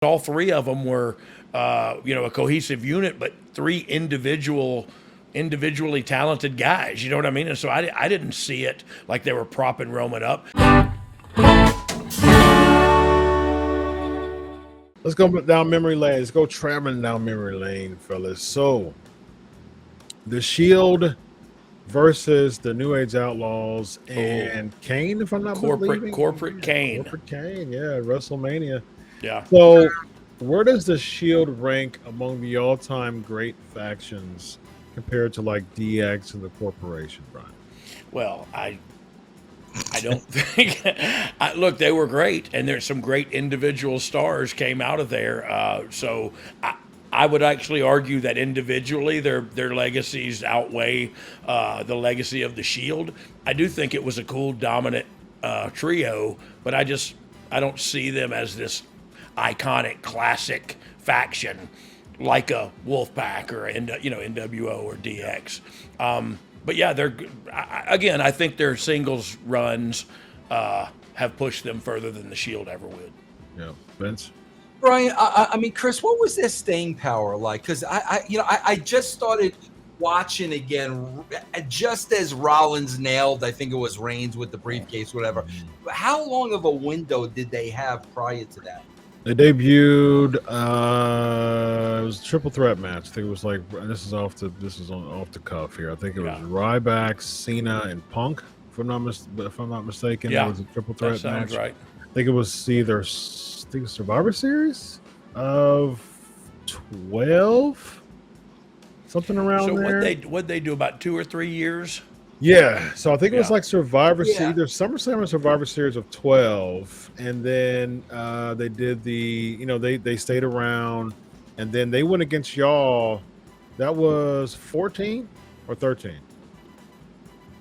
all three of them were, a cohesive unit, but three individually talented guys. You know what I mean? And so I didn't see it like they were propping Roman up. Let's go down memory lane. Let's go traveling down memory lane, fellas. So, the Shield versus the New Age Outlaws and Kane, if I'm not mistaken. Corporate Kane. Corporate Kane, yeah, WrestleMania. Yeah. So, where does the Shield rank among the all-time great factions compared to like DX and the Corporation, Brian? Well, I don't think. Look, they were great, and there's some great individual stars came out of there. So I would actually argue that individually their legacies outweigh the legacy of the Shield. I do think it was a cool, dominant trio, but I don't see them as this iconic, classic faction like a Wolfpack or NWO or DX. But yeah, I think their singles runs have pushed them further than the Shield ever would. Yeah, Vince. Brian, I mean, Chris, what was their staying power like? Because I just started watching again, just as Rollins nailed, I think it was Reigns with the briefcase, whatever. How long of a window did they have prior to that? They debuted. It was a triple threat match. I think it was like this is off the cuff here. I think it was Ryback, Cena, and Punk. If I'm not mistaken, yeah, it was a triple threat that sounds match. Right. I think it was either Survivor Series of 12, something around there. So what'd they do about 2 or 3 years? Yeah, so I think it was like Survivor Series, either SummerSlam or Survivor Series of 12, and then they did they stayed around, and then they went against y'all. That was 14 or 13,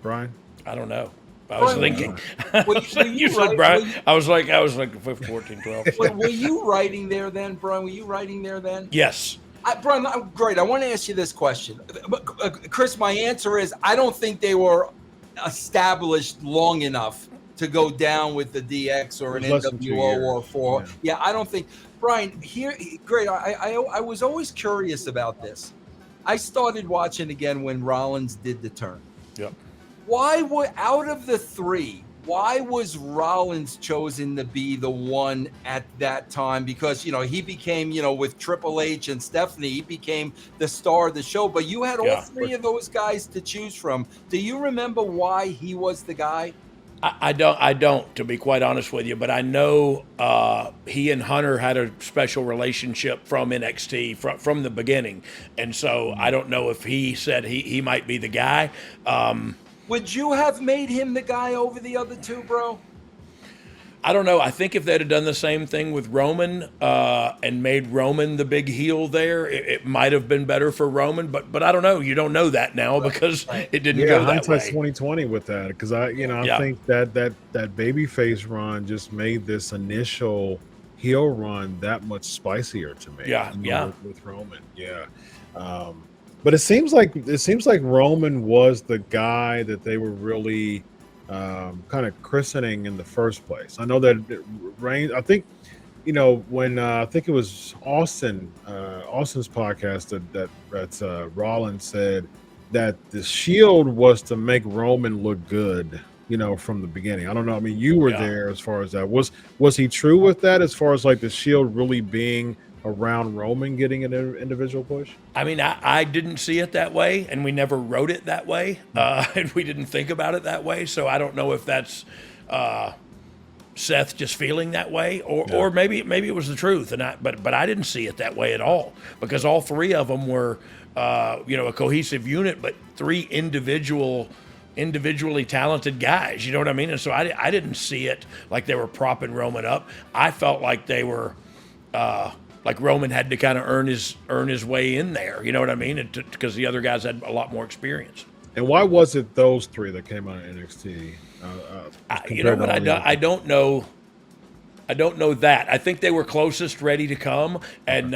Brian? I don't know. I was thinking. You said Brian. I was like 14, 12. Were you writing there then, Brian? Were you writing there then? Yes. Brian, great. I want to ask you this question. Chris, my answer is I don't think they were established long enough to go down with the DX or an NWO or 4. Yeah, I don't think. Brian, great. I was always curious about this. I started watching again when Rollins did the turn. Yep. Out of the three, why was Rollins chosen to be the one at that time? Because, he became, with Triple H and Stephanie, he became the star of the show. But you had all three of those guys to choose from. Do you remember why he was the guy? I don't, to be quite honest with you. But I know he and Hunter had a special relationship from NXT, from the beginning. And so I don't know if he said he might be the guy. Would you have made him the guy over the other two, bro? I don't know. I think if they'd have done the same thing with Roman and made Roman the big heel there, it might have been better for Roman. But I don't know. You don't know that now because it didn't go that way. Hindsight's 2020 with that, because I think that babyface run just made this initial heel run that much spicier to me. With Roman, but it seems like Roman was the guy that they were really kind of christening in the first place. I know that Reigns. I think when I think it was Austin's podcast that Rollins said that the Shield was to make Roman look good. From the beginning. I don't know. I mean, you were there as far as that. Was he true with that as far as like the Shield really being around Roman getting an individual push? I mean, I didn't see it that way, and we never wrote it that way, and we didn't think about it that way. So I don't know if that's Seth just feeling that way, or maybe it was the truth. But I didn't see it that way at all, because all three of them were a cohesive unit, but three individually talented guys. You know what I mean? And so I didn't see it like they were propping Roman up. I felt like they were. Like Roman had to kind of earn his way in there, you know what I mean? Because the other guys had a lot more experience. And why was it those three that came out of NXT? You know what? I don't know. I don't know that. I think they were closest ready to come, and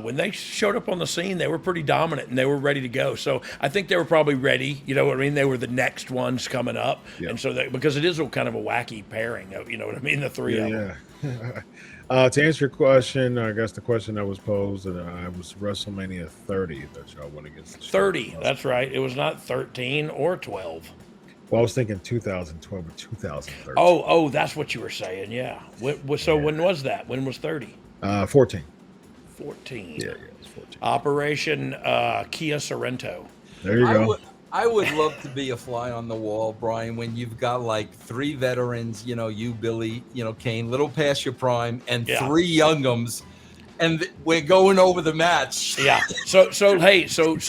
when they showed up on the scene, they were pretty dominant and they were ready to go. So I think they were probably ready. You know what I mean? They were the next ones coming up, and so because it is kind of a wacky pairing. You know what I mean? The three of them. To answer your question, I guess the question that was posed, I was WrestleMania 30 that y'all went against. 30, that's right. It was not 13 or 12. Well, I was thinking 2012 or 2013. Oh, that's what you were saying, yeah. When was that? When was 30? 14. 14. Yeah, it's 14. Operation Kia Sorrento. There you go. I would love to be a fly on the wall, Brian, when you've got like 3 veterans, you, Billy, Kane, little past your prime, and 3 youngums, and we're going over the match. Yeah. So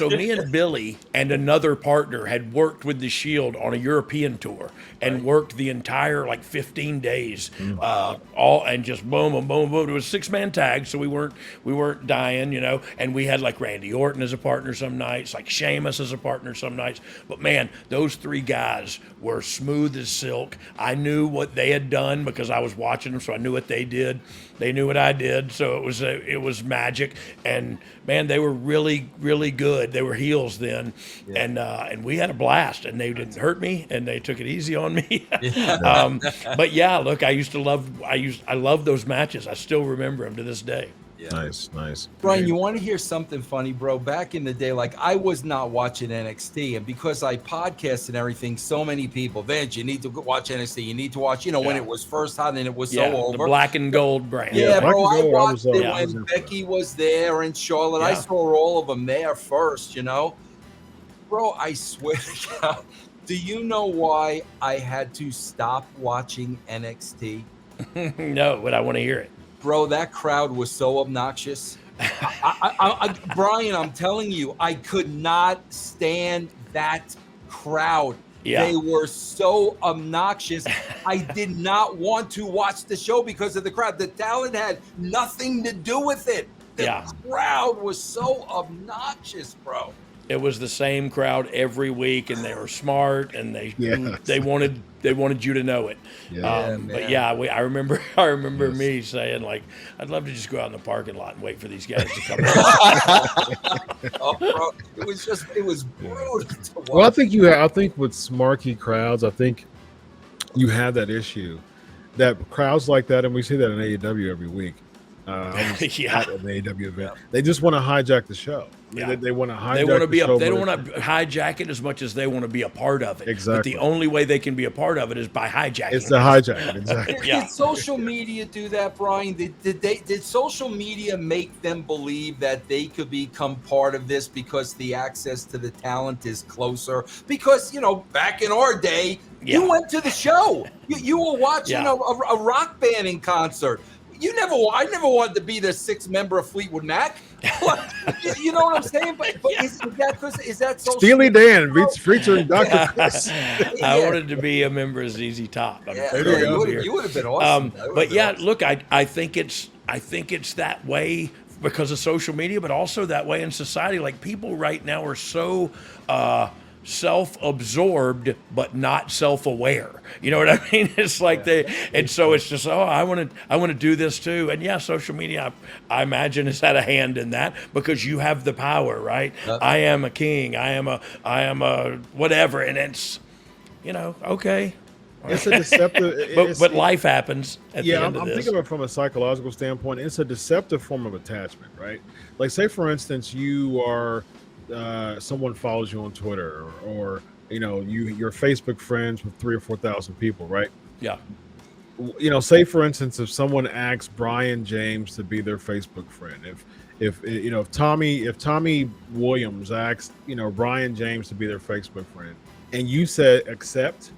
me and Billy and another partner had worked with the Shield on a European tour and worked the entire 15 days, all and just boom, boom, boom, boom. It was 6-man tag, so we weren't dying, And we had Randy Orton as a partner some nights, Sheamus as a partner some nights. But man, those 3 guys were smooth as silk. I knew what they had done because I was watching them, so I knew what they did. They knew what I did, so it was magic. And man, they were really, really good. They were heels then, and we had a blast. And they didn't hurt me, and they took it easy on me. But yeah, look, I love those matches. I still remember them to this day. Yeah. Nice. Brian, you want to hear something funny, bro? Back in the day, I was not watching NXT, and because I podcast and everything, so many people, Vince, you need to watch NXT. You need to watch, when it was first hot and it was so over. The black and gold brand. Yeah, bro, I watched it when Becky was there and Charlotte. Yeah. I saw all of them there first, Bro, I swear to God, do you know why I had to stop watching NXT? No, but I want to hear it. Bro, that crowd was so obnoxious. Brian, I'm telling you, I could not stand that crowd. Yeah. They were so obnoxious. I did not want to watch the show because of the crowd. The talent had nothing to do with it. The crowd was so obnoxious, bro. It was the same crowd every week, and they were smart, and they wanted you to know it. But yeah, I remember me saying I'd love to just go out in the parking lot and wait for these guys to come out. Oh, bro, it was brutal to watch. Well, I think with smarky crowds, I think you have that issue that crowds like that, and we see that in AEW every week. I was at an AEW event. They just want to hijack the show. Yeah. They want to hijack the show. They don't want to hijack it as much as they want to be a part of it. Exactly. But the only way they can be a part of it is by hijacking. It's the hijacking, exactly. Did social media do that, Brian? Did social media make them believe that they could become part of this because the access to the talent is closer? Because, back in our day, you went to the show. You were watching a rock band in concert. I never wanted to be the 6th member of Fleetwood Mac. You know what I'm saying? But is that social Steely Dan featuring Dr. Chris? I wanted to be a member of ZZ Top. You would have been awesome. But yeah, look, I think it's that way because of social media, but also that way in society. People right now are so self-absorbed but not self-aware. You know what I mean? It's so it's just I want to do this too. And yeah, social media I imagine has had a hand in that because you have the power, right? I am a king. I am a whatever, and it's okay. It's a deceptive but life happens at the end of this. I'm thinking of it from a psychological standpoint. It's a deceptive form of attachment, right? Say for instance, you are someone follows you on Twitter or you're Facebook friends with 3,000 or 4,000 people, right? Yeah. Say for instance, if someone asks Brian James to be their Facebook friend, if Tommy Williams asks Brian James to be their Facebook friend, and you said accept,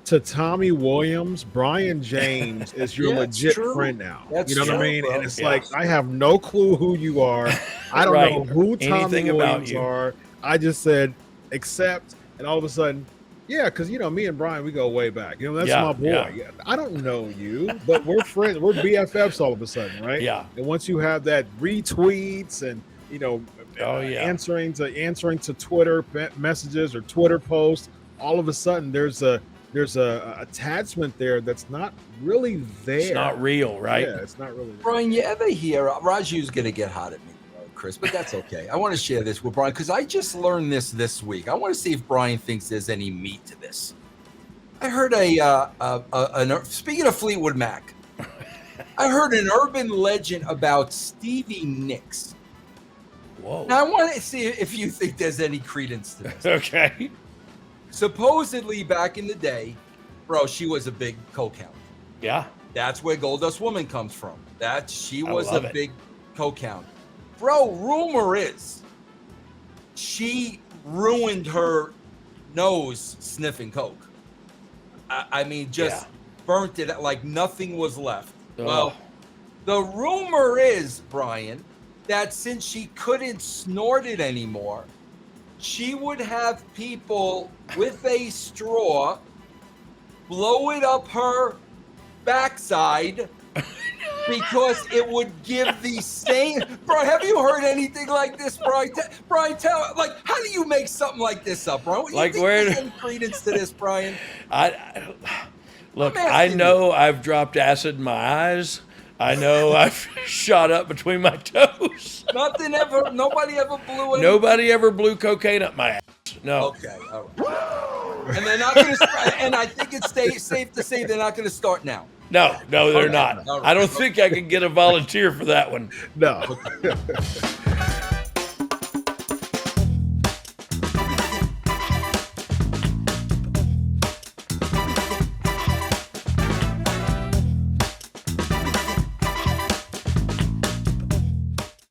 to Tommy Williams, Brian James is your legit friend now. You know what I mean? Bro. And it's I have no clue who you are. I don't know who Tommy Williams are. I just said accept, and all of a sudden, because me and Brian, we go way back. That's my boy. Yeah. I don't know you, but we're friends. We're BFFs all of a sudden, right? Yeah. And once you have that retweets and answering to Twitter messages or Twitter posts, all of a sudden there's a attachment there that's not really there. It's not real, right? Yeah, it's not really there. Brian, you ever hear Raju's going to get hot at me, Chris, but that's okay. I want to share this with Brian because I just learned this week. I want to see if Brian thinks there's any meat to this. I heard speaking of Fleetwood Mac, I heard an urban legend about Stevie Nicks. Whoa. Now, I want to see if you think there's any credence to this. Okay. Supposedly, back in the day, bro, she was a big coke hound. Yeah. That's where Goldust Woman comes from. She was a big coke hound. Bro, rumor is she ruined her nose sniffing coke. I mean, just burnt it like nothing was left. Oh. Well, the rumor is, Brian, that since she couldn't snort it anymore, she would have people with a straw blow it up her backside because it would give the same. Bro, have you heard anything like this, Brian? Brian, how do you make something like this up, bro? Like, where? There's any credence to this, Brian? Look, I know I've dropped acid in my eyes. I know I've shot up between my toes. Nobody ever blew anything. Nobody ever blew cocaine up my ass. No. Okay, all right. And they're not going to. And I think it's safe to say they're not going to start now. No, they're not. Right. I don't think I can get a volunteer for that one. No.